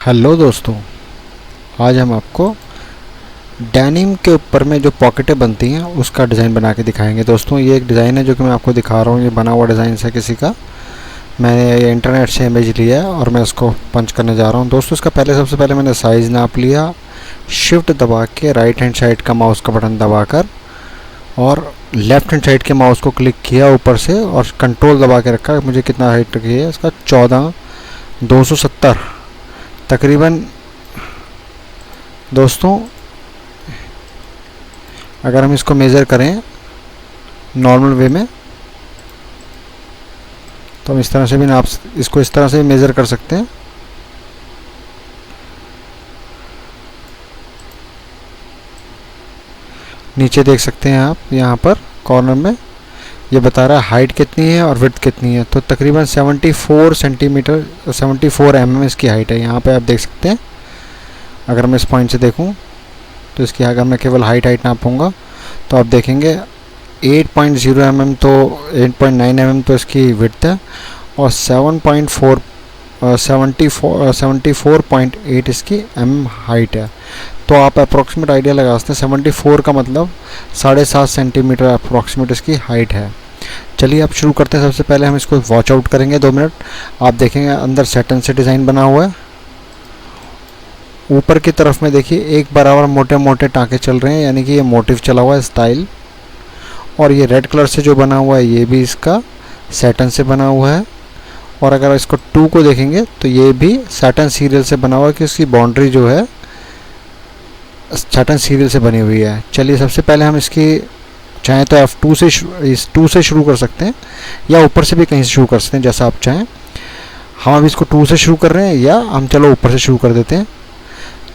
Hello दोस्तों, आज हम आपको डेनिम के ऊपर में जो पॉकेटें बनती हैं उसका डिज़ाइन बना के दिखाएंगे। दोस्तों, ये एक डिज़ाइन है जो कि मैं आपको दिखा रहा हूँ। ये बना हुआ डिज़ाइन है किसी का। मैंने ये इंटरनेट से इमेज लिया है और मैं इसको पंच करने जा रहा हूँ। दोस्तों, इसका सबसे पहले मैंने साइज़ नाप लिया। शिफ्ट दबा के राइट हैंड साइड का माउस का बटन दबाकर और लेफ़्ट हैंड साइड के माउस को क्लिक किया ऊपर से और कंट्रोल दबा के रखा। मुझे कितना हाइट रखी है इसका 14,270 तकरीबन। दोस्तों, अगर हम इसको मेज़र करें नॉर्मल वे में तो हम इस तरह से भी इसको इस तरह से भी मेज़र कर सकते हैं। नीचे देख सकते हैं आप, यहाँ पर कॉर्नर में ये बता रहा है हाइट कितनी है और विड्थ कितनी है। तो तकरीबन 74 सेंटीमीटर 74 mm इसकी हाइट है। यहाँ पे आप देख सकते हैं। अगर मैं इस पॉइंट से देखूँ तो इसकी अगर मैं केवल हाइट नापूंगा तो आप देखेंगे 8.0 mm तो 8.9 mm तो इसकी विड्थ है और 74.8 इसकी हाइट है। तो आप अप्रॉक्सीमेट आइडिया लगा सकते हैं। 74 का मतलब 7.5 सेंटीमीटर अप्रॉक्सीमेट इसकी हाइट है। चलिए आप शुरू करते हैं। सबसे पहले हम इसको वॉच आउट करेंगे 2 मिनट। आप देखेंगे अंदर सैटिन से डिज़ाइन बना हुआ है। ऊपर की तरफ में देखिए एक बराबर मोटे मोटे टाँके चल रहे हैं, यानी कि ये मोटिव चला हुआ है स्टाइल। और ये रेड कलर से जो बना हुआ है ये भी इसका सैटिन से बना हुआ है। और अगर इसको 2 को देखेंगे तो ये भी सैटिन सीरियल से बना हुआ है कि इसकी बाउंड्री जो है सैटिन सीरियल से बनी हुई है। चलिए सबसे पहले हम इसकी चाहें तो F2 से इस 2 से शुरू कर सकते हैं या ऊपर से भी कहीं से शुरू कर सकते हैं, जैसा आप चाहें। हम अभी इसको 2 से शुरू कर रहे हैं या हम चलो ऊपर से शुरू कर देते हैं।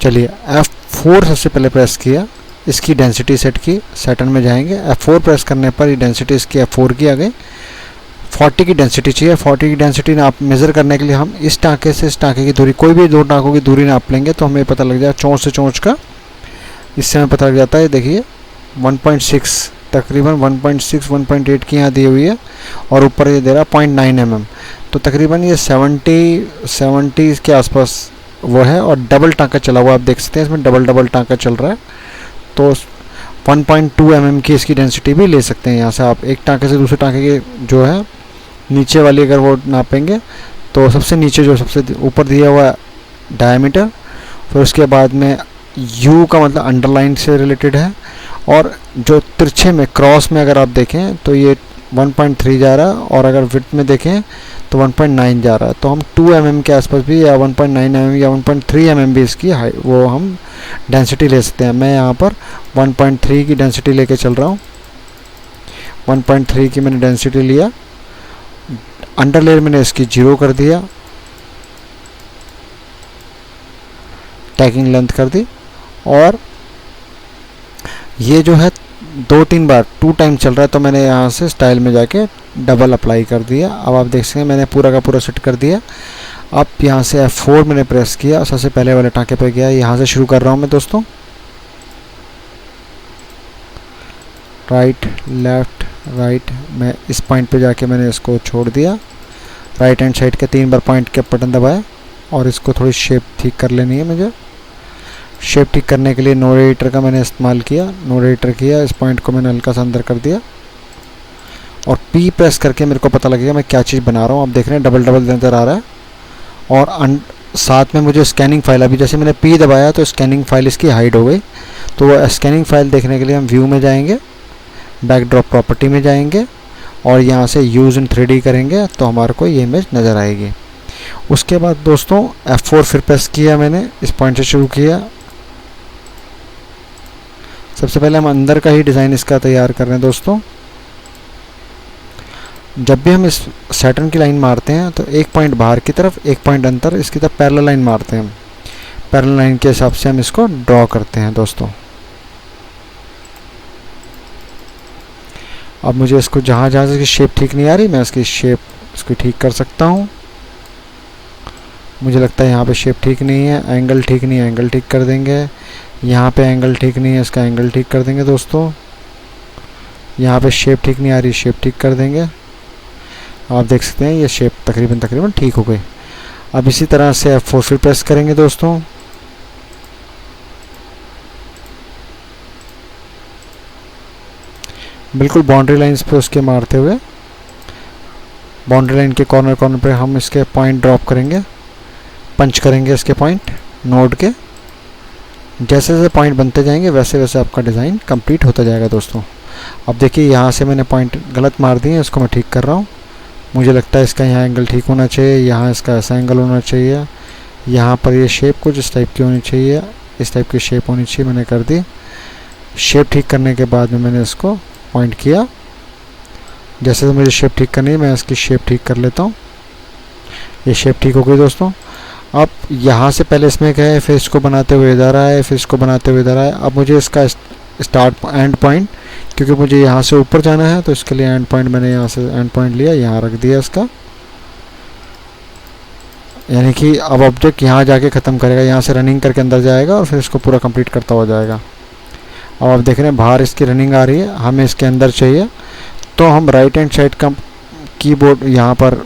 चलिए F4 सबसे पहले प्रेस किया, इसकी डेंसिटी सेट की, सैटिन में जाएंगे। F4 प्रेस करने पर ये डेंसिटी इसकी F4 की आ गई। 40 की डेंसिटी चाहिए। 40 की डेंसिटी नाप मेज़र करने के लिए हम इस टाँके से इस टाँके की दूरी, कोई भी 2 टाँकों की दूरी नाप लेंगे तो हमें पता लग जाएगा चोंच से चोंच का। इससे हमें पता लग जाता है। देखिए 1.6 तकरीबन 1.6 1.8 की यहाँ दी हुई है और ऊपर ये दे रहा है 0.9 mm। तो तकरीबन ये 70 के आसपास वो है। और डबल टाँका चला हुआ आप देख सकते हैं, इसमें डबल टाँका चल रहा है। तो 1.2 mm की इसकी डेंसिटी भी ले सकते हैं। यहाँ से आप एक टाँके से दूसरे टाँके के जो है नीचे वाली अगर वो नापेंगे तो सबसे नीचे जो सबसे ऊपर दिया हुआ डायमीटर, फिर उसके बाद में यू का मतलब अंडरलाइन से रिलेटेड है। और जो तिरछे में क्रॉस में अगर आप देखें तो ये 1.3 जा रहा है और अगर विड्थ में देखें तो 1.9 जा रहा है। तो हम 2 mm के आसपास भी या 1.9 mm या 1.3 mm भी इसकी वो हम डेंसिटी ले सकते हैं। मैं यहाँ पर 1.3 की डेंसिटी लेके चल रहा हूँ। 1.3 की मैंने डेंसिटी लिया। अंडर लेयर मैंने इसकी 0 कर दिया, टैगिंग लेंथ कर दी। और ये जो है 2-3 बार 2 टाइम चल रहा है तो मैंने यहाँ से स्टाइल में जाके डबल अप्लाई कर दिया। अब आप देख सकते हैं मैंने पूरा का पूरा सेट कर दिया। अब यहाँ से F4 मैंने प्रेस किया और सबसे पहले वाले टाँके पे गया। यहाँ से शुरू कर रहा हूँ मैं दोस्तों। राइट लेफ़्ट राइट, मैं इस पॉइंट पे जाके मैंने इसको छोड़ दिया। राइट हैंड साइड के 3 बार पॉइंट के बटन दबाए और इसको थोड़ी शेप ठीक कर लेनी है मुझे। शेप ठीक करने के लिए नो रेडिएटर का मैंने इस्तेमाल किया। नो रेडिएटर किया, इस पॉइंट को मैंने हल्का सा अंदर कर दिया और P प्रेस करके मेरे को पता लगेगा मैं क्या चीज़ बना रहा हूँ। आप देख रहे हैं डबल नज़र आ रहा है। और साथ में मुझे स्कैनिंग फाइल, अभी जैसे मैंने P दबाया तो स्कैनिंग फाइल इसकी हाइड हो गई। तो वो स्कैनिंग फाइल देखने के लिए हम व्यू में जाएंगे, बैकड्रॉप प्रॉपर्टी में जाएंगे और यहाँ से यूज़ इन 3D करेंगे तो हमारे को ये इमेज नज़र आएगी। उसके बाद दोस्तों F4 फिर प्रेस किया मैंने, इस पॉइंट से शुरू किया। सबसे पहले हम अंदर का ही डिज़ाइन इसका तैयार कर रहे हैं दोस्तों। जब भी हम इस सैटिन की लाइन मारते हैं तो एक पॉइंट बाहर की तरफ, एक पॉइंट अंदर, इसकी तरफ पैरेलल लाइन मारते हैं हम। पैरेलल लाइन के हिसाब से हम इसको ड्रॉ करते हैं दोस्तों। अब मुझे इसको जहाँ से इसकी शेप ठीक नहीं आ रही, मैं इसकी शेप इसको ठीक कर सकता हूँ। मुझे लगता है यहाँ पे शेप ठीक नहीं है, एंगल ठीक नहीं है, एंगल ठीक कर देंगे। यहाँ पे एंगल ठीक नहीं है, इसका एंगल ठीक कर देंगे दोस्तों। यहाँ पे शेप ठीक नहीं आ रही, शेप ठीक कर देंगे। आप देख सकते हैं ये शेप तकरीबन ठीक हो गई। अब इसी तरह से F4 फिर प्रेस करेंगे दोस्तों। बिल्कुल बाउंड्री लाइंस पे उसके मारते हुए, बाउंड्री लाइन के कॉर्नर कॉर्नर पे हम इसके पॉइंट ड्रॉप करेंगे, पंच करेंगे इसके पॉइंट नोड के। जैसे जैसे पॉइंट बनते जाएंगे वैसे वैसे आपका डिज़ाइन कंप्लीट होता जाएगा दोस्तों। अब देखिए यहाँ से मैंने पॉइंट गलत मार दिए, इसको मैं ठीक कर रहा हूँ। मुझे लगता है इसका यहाँ एंगल ठीक होना चाहिए, यहाँ इसका ऐसा एंगल होना चाहिए, यहाँ पर ये शेप कुछ इस टाइप की होनी चाहिए, इस टाइप की शेप होनी चाहिए। मैंने कर दी। शेप ठीक करने के बाद में मैंने इसको पॉइंट किया। जैसे मुझे शेप ठीक करनी है मैं इसकी शेप ठीक कर लेता हूँ। ये शेप ठीक हो गई दोस्तों। अब यहाँ से पहले इसमें क्या है, फिर इसको बनाते हुए इधर आए, फिर इसको बनाते हुए इधर आए। अब मुझे इसका स्टार्ट एंड पॉइंट, क्योंकि मुझे यहाँ से ऊपर जाना है तो इसके लिए एंड पॉइंट मैंने यहाँ से एंड पॉइंट लिया, यहाँ रख दिया इसका। यानी कि अब ऑब्जेक्ट यहाँ जाके ख़त्म करेगा, यहाँ से रनिंग करके अंदर जाएगा और फिर इसको पूरा कंप्लीट करता हुआ जाएगा। अब आप देख रहे हैं बाहर इसकी रनिंग आ रही है, हमें इसके अंदर चाहिए, तो हम राइट हैंड साइड का कीबोर्ड यहाँ पर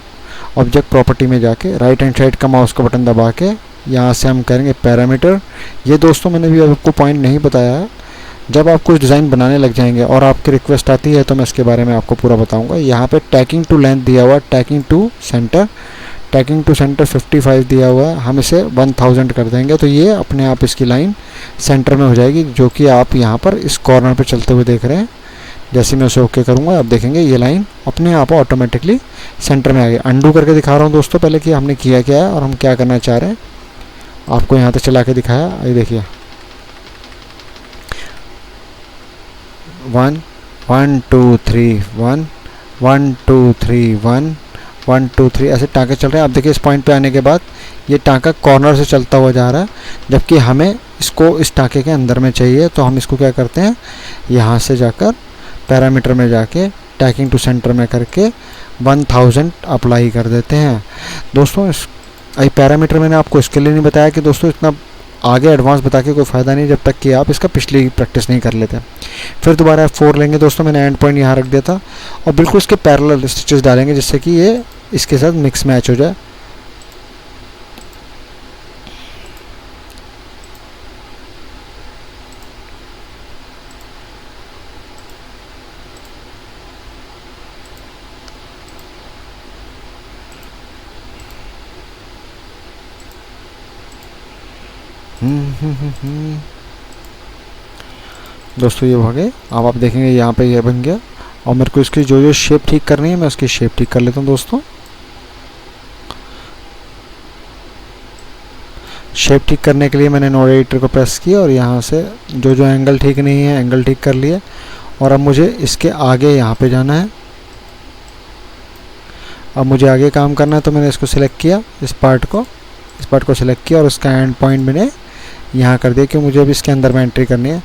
ऑब्जेक्ट प्रॉपर्टी में जाके राइट हैंड साइड का माउस का बटन दबा के यहाँ से हम करेंगे पैरामीटर। ये दोस्तों मैंने भी आपको पॉइंट नहीं बताया है, जब आप कुछ डिज़ाइन बनाने लग जाएंगे और आपकी रिक्वेस्ट आती है तो मैं इसके बारे में आपको पूरा बताऊंगा। यहाँ पे टैकिंग टू लेंथ दिया हुआ है, tacking to center, tacking to center 55 दिया हुआ है, हम इसे 1000 कर देंगे तो ये अपने आप इसकी लाइन सेंटर में हो जाएगी, जो कि आप यहाँ पर इस कॉर्नर पे चलते हुए देख रहे हैं। जैसे मैं उसे ओके करूँगा आप देखेंगे ये लाइन अपने आप ऑटोमेटिकली सेंटर में आ गई। अंडू करके दिखा रहा हूँ दोस्तों पहले कि हमने किया क्या है और हम क्या करना चाह रहे हैं। आपको यहाँ तक चला के दिखाया, ये देखिए 1 1 2 3 1 1 2 3 1 1 2 3 ऐसे टाँके चल रहे हैं। आप देखिए इस पॉइंट पे आने के बाद ये टाँका कॉर्नर से चलता हुआ जा रहा है, जबकि हमें इसको इस टाँके के अंदर में चाहिए। तो हम इसको क्या करते हैं, यहाँ से जाकर पैरामीटर में जाके टैकिंग टू सेंटर में करके 1000 अप्लाई कर देते हैं दोस्तों। इस पैरामीटर मैंने आपको इसके लिए नहीं बताया कि दोस्तों इतना आगे एडवांस बता के कोई फ़ायदा नहीं जब तक कि आप इसका पिछली प्रैक्टिस नहीं कर लेते। फिर दोबारा F4 लेंगे दोस्तों, मैंने एंड पॉइंट यहाँ रख दिया था और बिल्कुल इसके पैरेलल स्टिचेस डालेंगे जिससे कि ये इसके साथ मिक्स मैच हो जाए। दोस्तों ये हो गए। अब आप देखेंगे यहाँ पे ये बन गया और मेरे को इसकी जो जो शेप ठीक करनी है मैं उसकी शेप ठीक कर लेता हूँ दोस्तों। शेप ठीक करने के लिए मैंने नोड एडिटर को प्रेस किया और यहाँ से जो जो एंगल ठीक नहीं है एंगल ठीक कर लिए। और अब मुझे इसके आगे यहाँ पे जाना है, अब मुझे आगे काम करना है तो मैंने इसको सिलेक्ट किया, इस पार्ट को सिलेक्ट किया और उसका एंड पॉइंट मैंने यहाँ कर दिया कि मुझे अब इसके अंदर में एंट्री करनी है।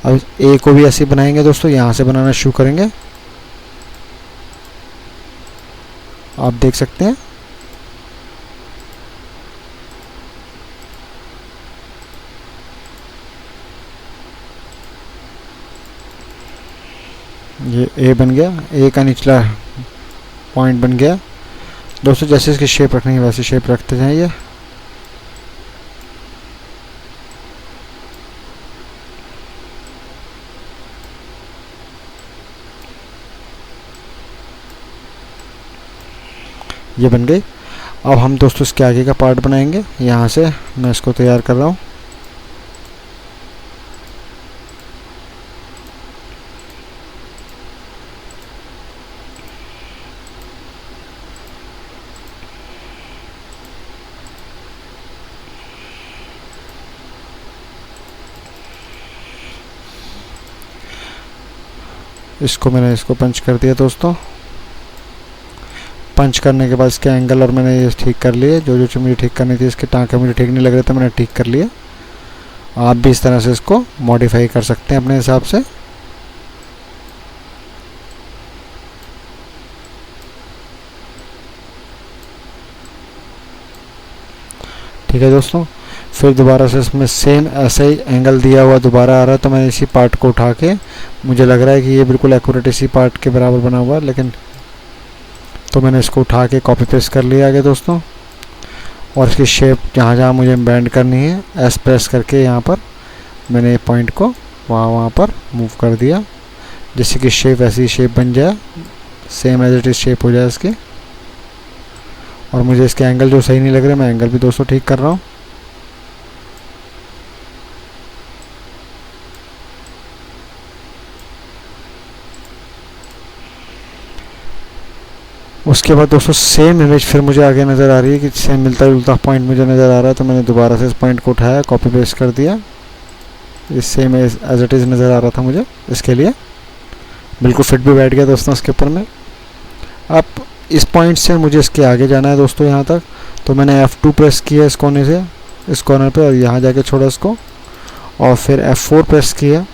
अब ए को भी ऐसे बनाएंगे दोस्तों, यहाँ से बनाना शुरू करेंगे। आप देख सकते हैं ये ए बन गया, ए का निचला पॉइंट बन गया दोस्तों। जैसे इसकी शेप रखनी है वैसे शेप रखते जाइए। ये बन गई। अब हम दोस्तों इसके आगे का पार्ट बनाएंगे। यहाँ से मैं इसको तैयार कर रहा हूँ। इसको पंच कर दिया दोस्तों। पंच करने के बाद इसके एंगल और मैंने ये ठीक कर लिए, जो जो मुझे ठीक करनी थी। इसके टाँके मुझे ठीक नहीं लग रहे थे, मैंने ठीक कर लिए। आप भी इस तरह से इसको मॉडिफाई कर सकते हैं अपने हिसाब से। ठीक है दोस्तों। फिर दोबारा से इसमें सेम ऐसा ही एंगल दिया हुआ दोबारा आ रहा है, तो मैंने इसी पार्ट को उठा के, मुझे लग रहा है कि ये बिल्कुल एक्यूरेट इसी पार्ट के बराबर बना हुआ है, लेकिन तो मैंने इसको उठा के कॉपी पेस्ट कर लिया आगे दोस्तों। और इसकी शेप जहाँ जहाँ मुझे बेंड करनी है एस प्रेस करके यहाँ पर मैंने पॉइंट को वहाँ पर मूव कर दिया, जिससे कि शेप ऐसी शेप बन जाए, same as it is shape हो जाए इसकी। और मुझे इसके एंगल जो सही नहीं लग रहे, मैं एंगल भी दोस्तों ठीक कर रहा हूँ। उसके बाद दोस्तों सेम इमेज फिर मुझे आगे नज़र आ रही है कि सेम मिलता जुलता पॉइंट मुझे नज़र आ रहा है, तो मैंने दोबारा से इस पॉइंट को उठाया, कॉपी पेस्ट कर दिया। इस सेम एज इट इज़ नज़र आ रहा था मुझे, इसके लिए बिल्कुल फिट भी बैठ गया दोस्तों इसके ऊपर में। अब इस पॉइंट से मुझे इसके आगे जाना है दोस्तों यहाँ तक, तो मैंने F2 प्रेस किया इस कोने से, इस कॉर्नर पे, और यहाँ जाके छोड़ा इसको, और फिर F4 प्रेस किया।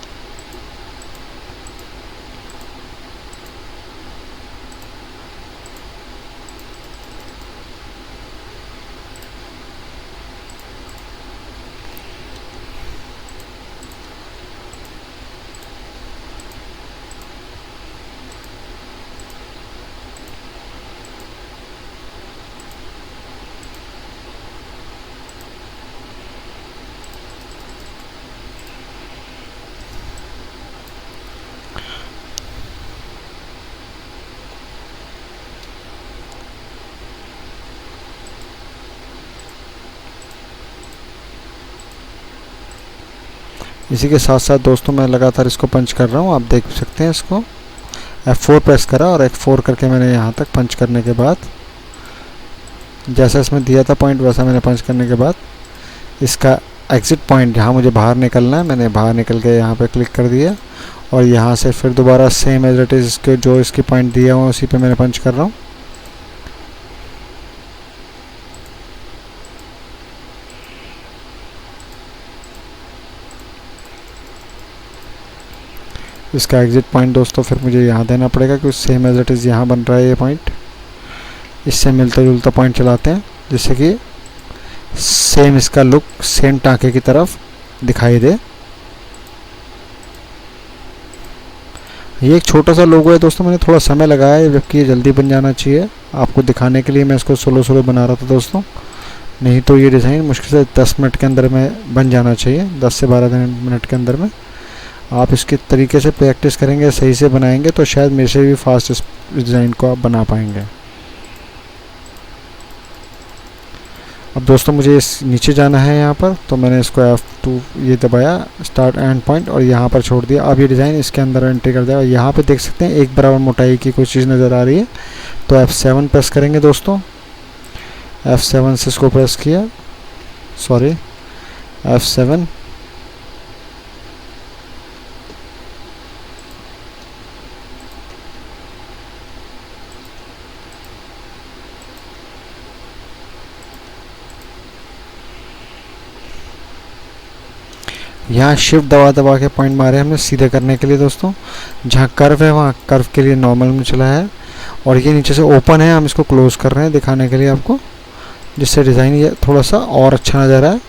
इसी के साथ साथ दोस्तों मैं लगातार इसको पंच कर रहा हूँ, आप देख सकते हैं। इसको F4 प्रेस करा और F4 करके मैंने यहाँ तक पंच करने के बाद, जैसा इसमें दिया था पॉइंट वैसा मैंने पंच करने के बाद, इसका एग्ज़िट पॉइंट जहाँ मुझे बाहर निकलना है, मैंने बाहर निकल के यहाँ पे क्लिक कर दिया, और यहाँ से फिर दोबारा सेम एज इट इज़ इसके जो इसकी पॉइंट दिया हुआ उसी पे मैंने पंच कर रहा हूँ। इसका एग्ज़िट पॉइंट दोस्तों फिर मुझे यहाँ देना पड़ेगा, क्योंकि सेम एज इट इज़ यहाँ बन रहा है ये पॉइंट। इससे मिलता जुलता पॉइंट चलाते हैं, जिससे कि सेम इसका लुक सेम टाँके की तरफ दिखाई दे। ये एक छोटा सा लोगो है दोस्तों, मैंने थोड़ा समय लगाया है, जबकि ये जल्दी बन जाना चाहिए। आपको दिखाने के लिए मैं इसको स्लो बना रहा था दोस्तों, नहीं तो ये डिज़ाइन मुश्किल से 10 मिनट के अंदर में बन जाना चाहिए, 10 से 12 मिनट के अंदर में। आप इसके तरीके से प्रैक्टिस करेंगे, सही से बनाएंगे, तो शायद मेरे से भी फास्ट इस डिज़ाइन को आप बना पाएंगे। अब दोस्तों मुझे इस नीचे जाना है यहाँ पर, तो मैंने इसको F2 ये दबाया, स्टार्ट एंड पॉइंट, और यहाँ पर छोड़ दिया। अब ये डिज़ाइन इसके अंदर एंट्री कर दिया, और यहाँ पे देख सकते हैं एक बराबर मोटाई की कोई चीज़ नज़र आ रही है, तो F7 प्रेस करेंगे दोस्तों। F7 से इसको प्रेस किया, सॉरी F7, यहाँ शिफ्ट दबा के पॉइंट मारे हमने सीधे करने के लिए दोस्तों। जहाँ कर्व है वहाँ कर्व के लिए नॉर्मल में चला है, और ये नीचे से ओपन है, हम इसको क्लोज कर रहे हैं दिखाने के लिए आपको, जिससे डिज़ाइन ये थोड़ा सा और अच्छा नज़र आए।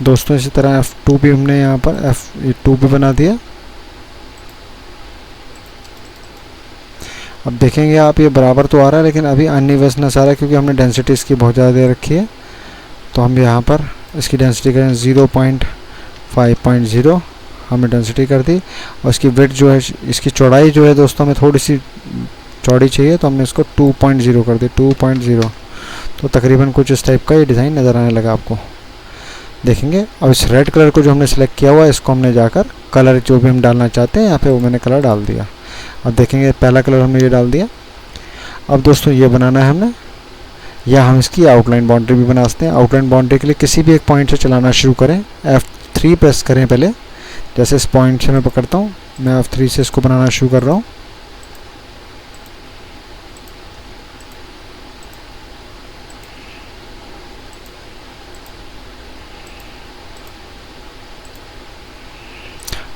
दोस्तों इसी तरह F2 भी हमने यहाँ पर F2 भी बना दिया। अब देखेंगे आप, ये बराबर तो आ रहा है, लेकिन अभी अनइवननेस आ रहा है, क्योंकि हमने डेंसिटी इसकी बहुत ज़्यादा दे रखी है। तो हम यहाँ पर इसकी डेंसिटी करें 0.5.0 हमने डेंसिटी कर दी, और इसकी विड्थ जो है, इसकी चौड़ाई जो है दोस्तों हमें थोड़ी सी चौड़ी चाहिए, तो हमने इसको 2.0 कर दी, 2.0। तो तकरीबन कुछ इस टाइप का ये डिज़ाइन नज़र आने लगा आपको, देखेंगे। अब इस रेड कलर को जो हमने सेलेक्ट किया हुआ है, इसको हमने जाकर कलर जो भी हम डालना चाहते हैं यहाँ पे वो मैंने कलर डाल दिया। अब देखेंगे पहला कलर हमने ये डाल दिया। अब दोस्तों ये बनाना है हमने, या हम इसकी आउटलाइन बाउंड्री भी बना सकते हैं। आउटलाइन बाउंड्री के लिए किसी भी एक पॉइंट से चलाना शुरू करें, F3 प्रेस करें पहले। जैसे इस पॉइंट से मैं पकड़ता हूँ, मैं F3 से इसको बनाना शुरू कर रहा हूँ।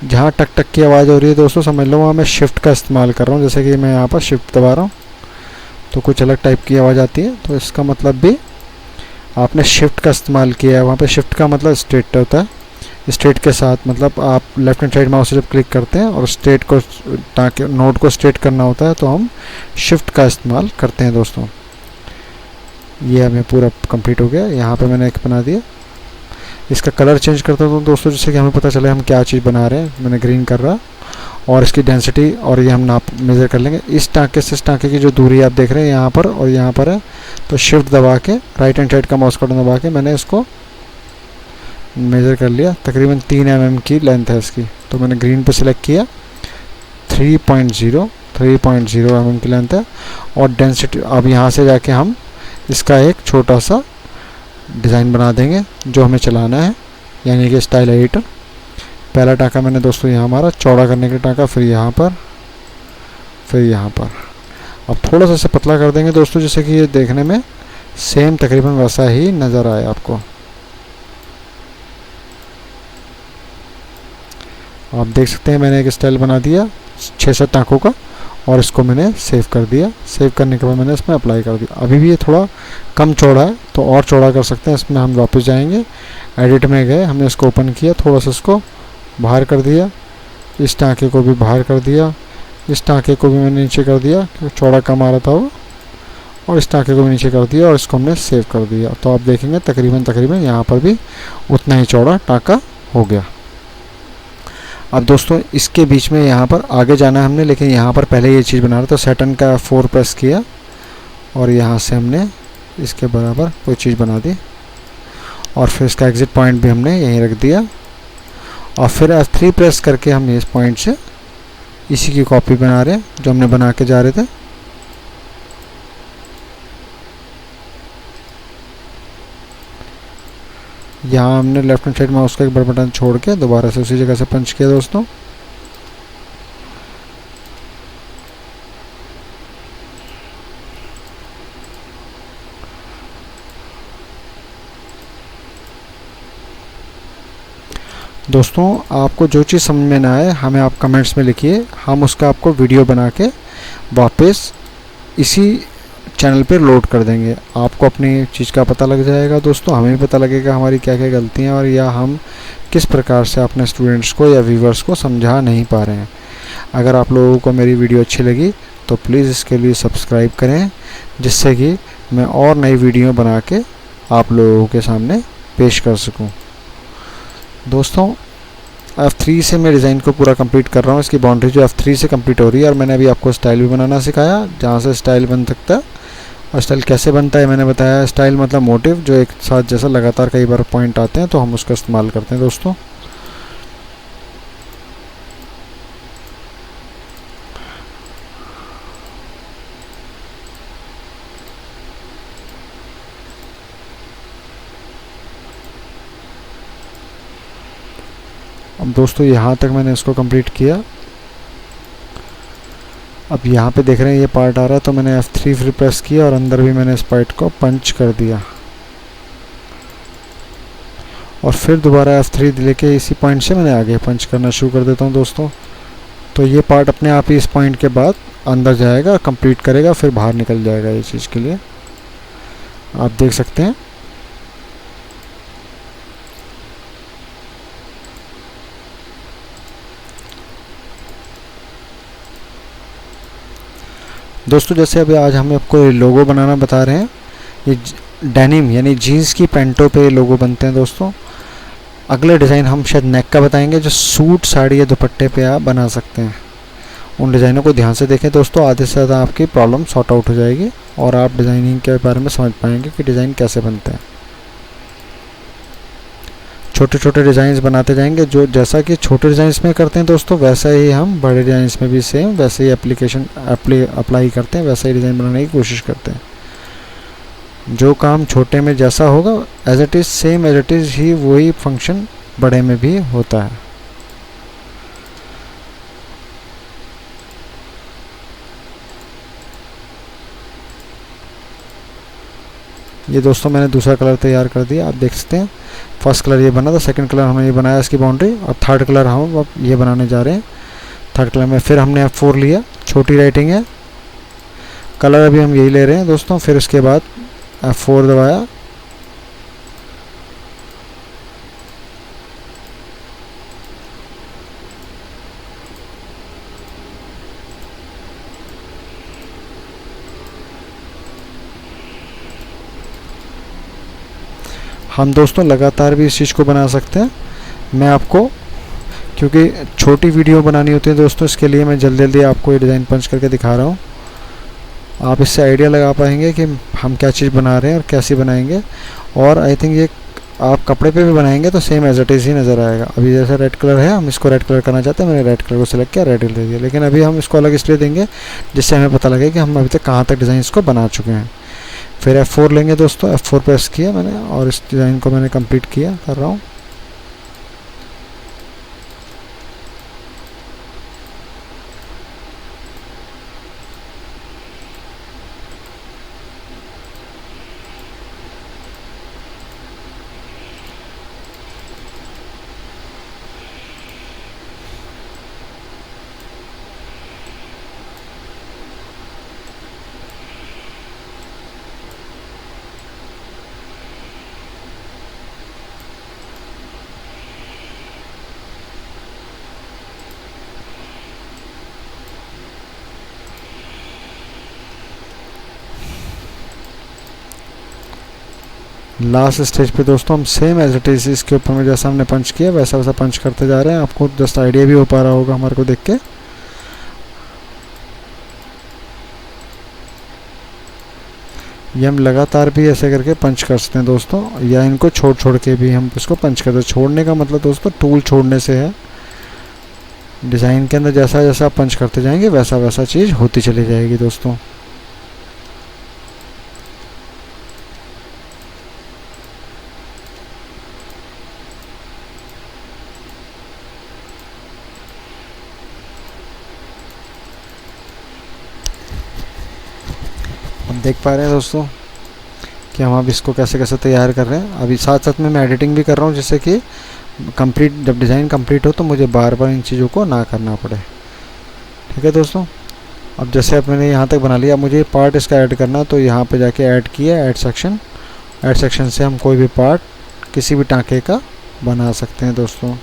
जहाँ टक टक की आवाज़ हो रही है दोस्तों, समझ लो वहाँ मैं शिफ्ट का इस्तेमाल कर रहा हूँ। जैसे कि मैं यहाँ पर शिफ्ट दबा रहा हूँ तो कुछ अलग टाइप की आवाज़ आती है, तो इसका मतलब भी आपने शिफ्ट का इस्तेमाल किया है। वहाँ पे शिफ्ट का मतलब स्ट्रेट होता है, स्ट्रेट के साथ, मतलब आप लेफ्ट हैंड साइड माउस से जब क्लिक करते हैं और स्ट्रेट को, ताकि नोड को स्ट्रेट करना होता है तो हम शिफ्ट का इस्तेमाल करते हैं दोस्तों। ये हमें पूरा कंप्लीट हो गया। यहाँ पे मैंने एक बना दिया। इसका कलर चेंज करता हूँ दोस्तों, जिससे कि हमें पता चले हम क्या चीज़ बना रहे हैं। मैंने ग्रीन कर रहा, और इसकी डेंसिटी और ये हम नाप मेज़र कर लेंगे। इस टाँके से इस टाँके की जो दूरी आप देख रहे हैं यहाँ पर और यहाँ पर है, तो शिफ्ट दबा के राइट हैंड साइड का माउस बटन दबा के मैंने इसको मेज़र कर लिया। तकरीबन 3 mm की लेंथ है इसकी, तो मैंने ग्रीन पे सिलेक्ट किया। 3.0 mm की लेंथ है। और डेंसिटी, अब यहाँ से जाके हम इसका एक छोटा सा डिज़ाइन बना देंगे जो हमें चलाना है, यानी कि स्टाइल एडिटर। पहला टाँका मैंने दोस्तों यहाँ हमारा चौड़ा करने का टाँका, फिर यहाँ पर, फिर यहाँ पर। अब थोड़ा सा इसे पतला कर देंगे दोस्तों, जिससे कि ये देखने में सेम तकरीबन वैसा ही नज़र आए आपको। आप देख सकते हैं मैंने एक स्टाइल बना दिया 6-7 टाँकों का, और इसको मैंने सेव कर दिया। सेव करने के बाद मैंने इसमें अप्लाई कर दिया। अभी भी ये थोड़ा कम चौड़ा है, तो और चौड़ा कर सकते हैं। इसमें हम वापस जाएंगे, एडिट में गए, हमने इसको ओपन किया, थोड़ा सा इसको बाहर कर दिया, इस टाँके को भी बाहर कर दिया, इस टाँके को भी मैंने नीचे कर दिया क्योंकि चौड़ा कम आ रहा था वो, और इस टाँके को भी नीचे कर दिया, और इसको हमने सेव कर दिया। तो आप देखेंगे तकरीबन यहाँ पर भी उतना ही चौड़ा टाँका हो गया। अब दोस्तों इसके बीच में यहाँ पर आगे जाना है हमने, लेकिन यहाँ पर पहले ये चीज़ बना रहा था। सेटन का 4 प्रेस किया और यहाँ से हमने इसके बराबर कोई चीज़ बना दी, और फिर इसका एग्ज़िट पॉइंट भी हमने यहीं रख दिया, और फिर F3 प्रेस करके हम इस पॉइंट से इसी की कॉपी बना रहे हैं जो हमने बना के जा रहे थे। यहाँ हमने लेफ्ट हैंड साइड माउस का एक बड़ा बटन छोड़ के दोबारा से उसी जगह से पंच किया दोस्तों। आपको जो चीज़ समझ में ना आए हमें आप कमेंट्स में लिखिए, हम उसका आपको वीडियो बना के वापस इसी चैनल पे लोड कर देंगे। आपको अपनी चीज़ का पता लग जाएगा दोस्तों, हमें भी पता लगेगा हमारी क्या क्या गलतियाँ और या हम किस प्रकार से अपने स्टूडेंट्स को या व्यूवर्स को समझा नहीं पा रहे हैं। अगर आप लोगों को मेरी वीडियो अच्छी लगी तो प्लीज़ इसके लिए सब्सक्राइब करें, जिससे कि मैं और नई वीडियो बना के आप लोगों के सामने पेश कर सकूं। दोस्तों F3 से मैं डिज़ाइन को पूरा कंप्लीट कर रहा हूँ। इसकी बाउंड्री जो F3 से कंप्लीट हो रही है, और मैंने अभी आपको स्टाइल भी बनाना सिखाया जहाँ से स्टाइल बन सकता है। और स्टाइल कैसे बनता है मैंने बताया। स्टाइल मतलब मोटिव, जो एक साथ जैसा लगातार कई बार पॉइंट आते हैं तो हम उसका इस्तेमाल करते हैं दोस्तों। अब दोस्तों यहाँ तक मैंने इसको कंप्लीट किया। अब यहाँ पे देख रहे हैं ये पार्ट आ रहा है, तो मैंने F3 फिर प्रेस किया और अंदर भी मैंने इस पार्ट को पंच कर दिया, और फिर दोबारा F3 लेके इसी पॉइंट से मैंने आगे पंच करना शुरू कर देता हूँ दोस्तों। तो ये पार्ट अपने आप ही इस पॉइंट के बाद अंदर जाएगा, कंप्लीट करेगा, फिर बाहर निकल जाएगा। ये चीज़ के लिए आप देख सकते हैं। दोस्तों जैसे अभी आज हम आपको लोगो बनाना बता रहे हैं, ये डेनिम यानी जीन्स की पैंटों पे लोगो बनते हैं दोस्तों। अगले डिज़ाइन हम शायद नेक का बताएंगे, जो सूट साड़ी या दुपट्टे पे आप बना सकते हैं। उन डिज़ाइनों को ध्यान से देखें दोस्तों, आधे से ज़्यादा आपकी प्रॉब्लम सॉर्ट आउट हो जाएगी और आप डिज़ाइनिंग के बारे में समझ पाएंगे कि डिज़ाइन कैसे बनते हैं। छोटे छोटे डिज़ाइंस बनाते जाएंगे, जो जैसा कि छोटे डिज़ाइंस में करते हैं दोस्तों, वैसा ही हम बड़े डिज़ाइंस में भी सेम वैसे ही अप्लाई करते हैं, वैसा ही डिज़ाइन बनाने की कोशिश करते हैं। जो काम छोटे में जैसा होगा as it is same as it is ही वही फंक्शन बड़े में भी होता है। ये दोस्तों मैंने दूसरा कलर तैयार कर दिया, आप देख सकते हैं। फर्स्ट कलर ये बना था, सेकंड कलर हमने ये बनाया इसकी बाउंड्री, और थर्ड कलर हम अब ये बनाने जा रहे हैं। थर्ड कलर में फिर हमने F4 लिया, छोटी राइटिंग है, कलर अभी हम यही ले रहे हैं दोस्तों। फिर उसके बाद F4 दबाया, हम दोस्तों लगातार भी इस चीज़ को बना सकते हैं। मैं आपको, क्योंकि छोटी वीडियो बनानी होती है दोस्तों, इसके लिए मैं जल्दी जल्दी आपको ये डिज़ाइन पंच करके दिखा रहा हूँ। आप इससे आइडिया लगा पाएंगे कि हम क्या चीज़ बना रहे हैं और कैसे बनाएंगे। और आई थिंक ये आप कपड़े पे भी बनाएंगे तो सेम एज इट इज़ ही नज़र आएगा। अभी जैसे रेड कलर है, हम इसको रेड कलर करना चाहते हैं, मैंने रेड कलर को सिलेक्ट किया, रेड दे दिया। लेकिन अभी हम इसको अलग इसलिए देंगे जिससे हमें पता लगे कि हम अभी तक कहाँ तक डिज़ाइन को बना चुके हैं। फिर F4 लेंगे दोस्तों, F4 प्रेस किया मैंने और इस डिज़ाइन को मैंने कंप्लीट किया, कर रहा हूँ। लास्ट स्टेज पे दोस्तों हम सेम एज इट इज़ इसके ऊपर में जैसा हमने पंच किया वैसा वैसा पंच करते जा रहे हैं। आपको जस्ट आइडिया भी हो पा रहा होगा हमारे को देख के। ये हम लगातार भी ऐसे करके पंच कर सकते हैं दोस्तों, या इनको छोड़ छोड़ के भी हम इसको पंच करते हैं। छोड़ने का मतलब दोस्तों टूल छोड़ने से है। डिज़ाइन के अंदर जैसा जैसा आप पंच करते जाएंगे वैसा वैसा चीज़ होती चली जाएगी दोस्तों। हम देख पा रहे हैं दोस्तों कि हम अब इसको कैसे कैसे तैयार कर रहे हैं। अभी साथ साथ में मैं एडिटिंग भी कर रहा हूँ जिससे कि कंप्लीट, जब डिज़ाइन कंप्लीट हो तो मुझे बार बार इन चीज़ों को ना करना पड़े। ठीक है दोस्तों, अब जैसे अब मैंने यहाँ तक बना लिया, मुझे पार्ट इसका ऐड करना, तो यहाँ पे जाके ऐड किया, ऐड सेक्शन। ऐड सेक्शन से हम कोई भी पार्ट किसी भी टाँके का बना सकते हैं दोस्तों।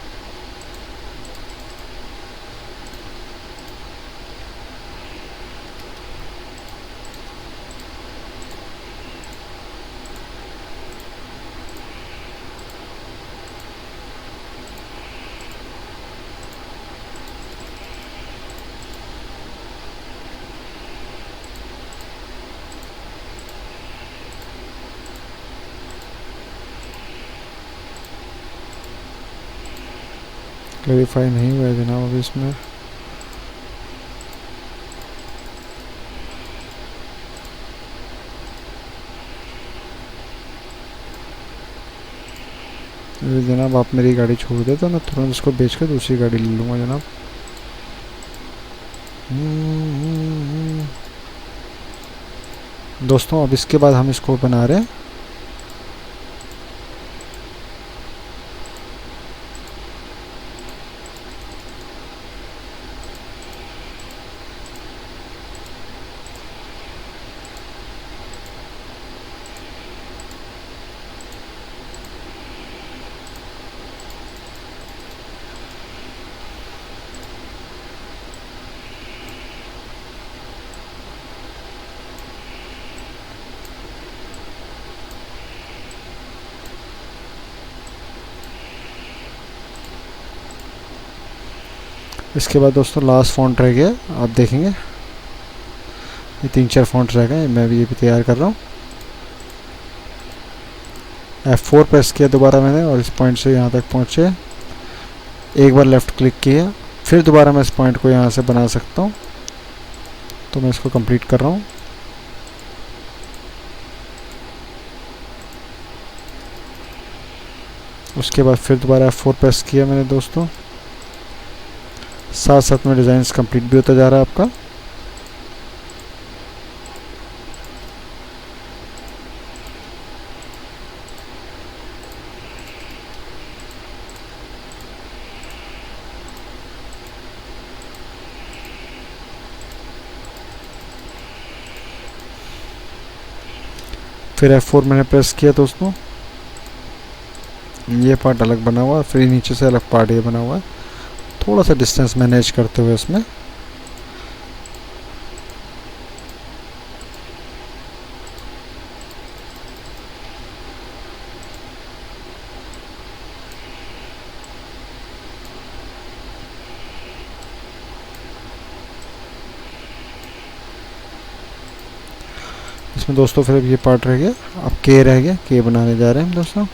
क्लैरिफाई नहीं हुआ है जनाब अभी इसमें। जनाब आप मेरी गाड़ी छोड़ दे तो मैं तुरंत इसको बेच कर दूसरी गाड़ी ले लूँगा जनाब। दोस्तों अब इसके बाद हम इसको बना रहे हैं इसके बाद दोस्तों लास्ट फॉन्ट रह गया, आप देखेंगे ये 3-4 फॉन्ट रह गए, मैं भी ये भी तैयार कर रहा हूँ। F4 प्रेस किया दोबारा मैंने और इस पॉइंट से यहाँ तक पहुँचे, एक बार लेफ़्ट क्लिक किया, फिर दोबारा मैं इस पॉइंट को यहाँ से बना सकता हूँ। तो मैं इसको कंप्लीट कर रहा हूँ। उसके बाद फिर दोबारा F4 प्रेस किया मैंने दोस्तों, साथ साथ में डिज़ाइंस कंप्लीट भी होता जा रहा है आपका। फिर F4 मैंने प्रेस किया दोस्तों, ये पार्ट अलग बना हुआ है, फिर नीचे से अलग पार्ट ये बना हुआ है, थोड़ा सा डिस्टेंस मैनेज करते हुए इसमें। इसमें दोस्तों फिर ये पार्ट रह गया, अब के रह गया, के बनाने जा रहे हैं हम दोस्तों।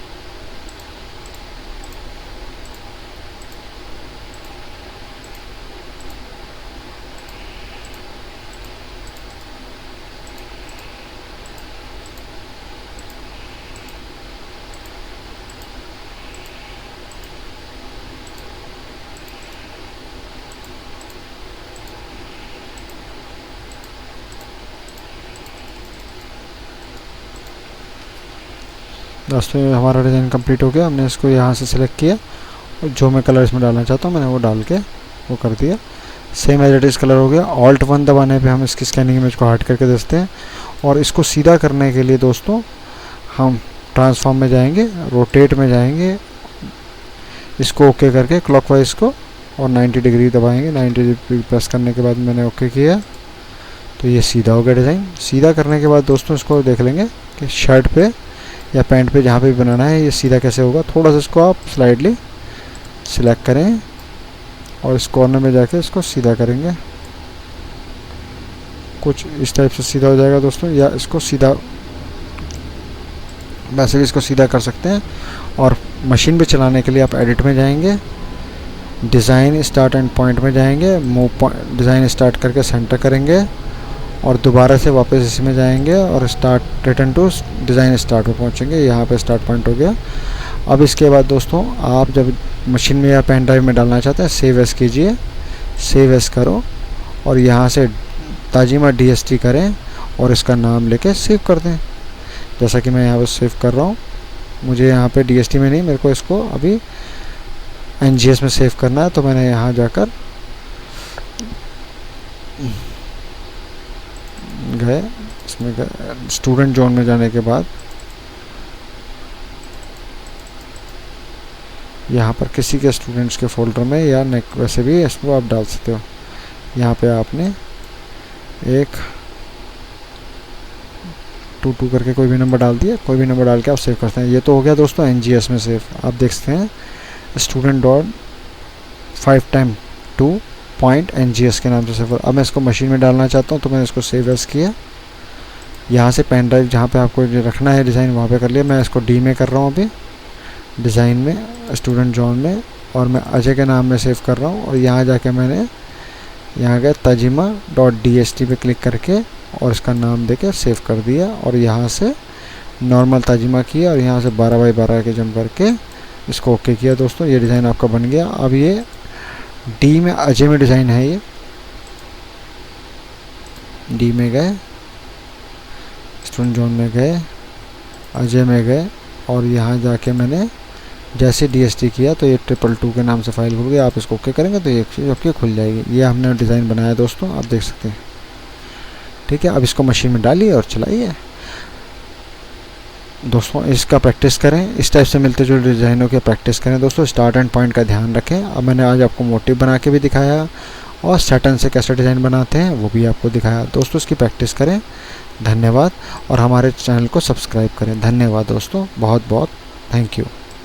दोस्तों हमारा डिज़ाइन कंप्लीट हो गया, हमने इसको यहाँ से सिलेक्ट किया और जो मैं कलर इसमें डालना चाहता हूँ मैंने वो डाल के वो कर दिया। Same as it is colour हो गया। Alt 1 दबाने पे हम इसकी स्कैनिंग इमेज को हट करके देखते हैं। और इसको सीधा करने के लिए दोस्तों हम ट्रांसफॉर्म में जाएंगे, रोटेट में जाएंगे, इसको ओके करके क्लॉकवाइज को और 90 डिग्री दबाएंगे। 90 डिग्री प्रेस करने के बाद मैंने ओके किया तो ये सीधा हो गया डिज़ाइन। सीधा करने के बाद दोस्तों इसको देख लेंगे कि शर्ट पे या पैंट पे जहाँ पे भी बनाना है ये सीधा कैसे होगा। थोड़ा सा इसको आप स्लाइडली सिलेक्ट करें और इस कॉर्नर में जाके इसको सीधा करेंगे, कुछ इस टाइप से सीधा हो जाएगा दोस्तों। या इसको सीधा वैसे भी इसको सीधा कर सकते हैं। और मशीन पे चलाने के लिए आप एडिट में जाएंगे, डिज़ाइन स्टार्ट एंड पॉइंट में जाएंगे, मूव डिज़ाइन स्टार्ट करके सेंटर करेंगे और दोबारा से वापस इसमें जाएंगे और start return to design start में पहुंचेंगे। यहाँ पे स्टार्ट पॉइंट हो गया। अब इसके बाद दोस्तों आप जब मशीन में या पेन ड्राइव में डालना चाहते हैं सेव एस कीजिए, सेव एस करो और यहाँ से ताजिमा DST करें और इसका नाम लेके सेव कर दें। जैसा कि मैं यहाँ पर सेव कर रहा हूँ। मुझे यहाँ पे DST में नहीं, मेरे को इसको अभी NGS में सेव करना है। तो मैंने यहाँ जाकर गए, इसमें गए, स्टूडेंट जोन में जाने के बाद यहाँ पर किसी के स्टूडेंट्स के फोल्डर में या वैसे भी इसको आप डाल सकते हो। यहाँ पे आपने एक 22 करके कोई भी नंबर डाल दिया, कोई भी नंबर डाल के आप सेव करते हैं। ये तो हो गया दोस्तों NGS में सेव। आप देख सकते हैं स्टूडेंट डॉट 5x2.NGS के नाम से सेव। अब मैं इसको मशीन में डालना चाहता हूँ तो मैंने इसको सेव एस किया। यहाँ से पेन ड्राइव जहाँ पे आपको रखना है डिज़ाइन वहाँ पे कर लिया। मैं इसको D में कर रहा हूँ अभी, डिज़ाइन में, स्टूडेंट जोन में, और मैं अजय के नाम में सेव कर रहा हूँ। और यहाँ जाके मैंने यहाँ गया tajima.dst पे क्लिक करके और इसका नाम देके सेव कर दिया। और यहाँ से नॉर्मल ताजिमा किया और यहाँ से 12x12 के जम करके इसको ओके किया। दोस्तों ये डिज़ाइन आपका बन गया। अब ये D में अजय में डिज़ाइन है, ये D में गए, स्टूडेंट जोन में गए, अजय में गए और यहाँ जाके मैंने जैसे DST किया तो ये 222 के नाम से फाइल खुल गई। आप इसको ओके करेंगे तो ये चीज़ आपकी खुल जाएगी। ये हमने डिज़ाइन बनाया दोस्तों, आप देख सकते हैं। ठीक है, अब इसको मशीन में डालिए और चलाइए। दोस्तों इसका प्रैक्टिस करें, इस टाइप से मिलते जो डिज़ाइनों की प्रैक्टिस करें दोस्तों। स्टार्ट एंड पॉइंट का ध्यान रखें। अब मैंने आज आपको मोटिव बना के भी दिखाया और सैटर्न से कैसे डिज़ाइन बनाते हैं वो भी आपको दिखाया। दोस्तों इसकी प्रैक्टिस करें। धन्यवाद। और हमारे चैनल को सब्सक्राइब करें। धन्यवाद दोस्तों, बहुत बहुत थैंक यू।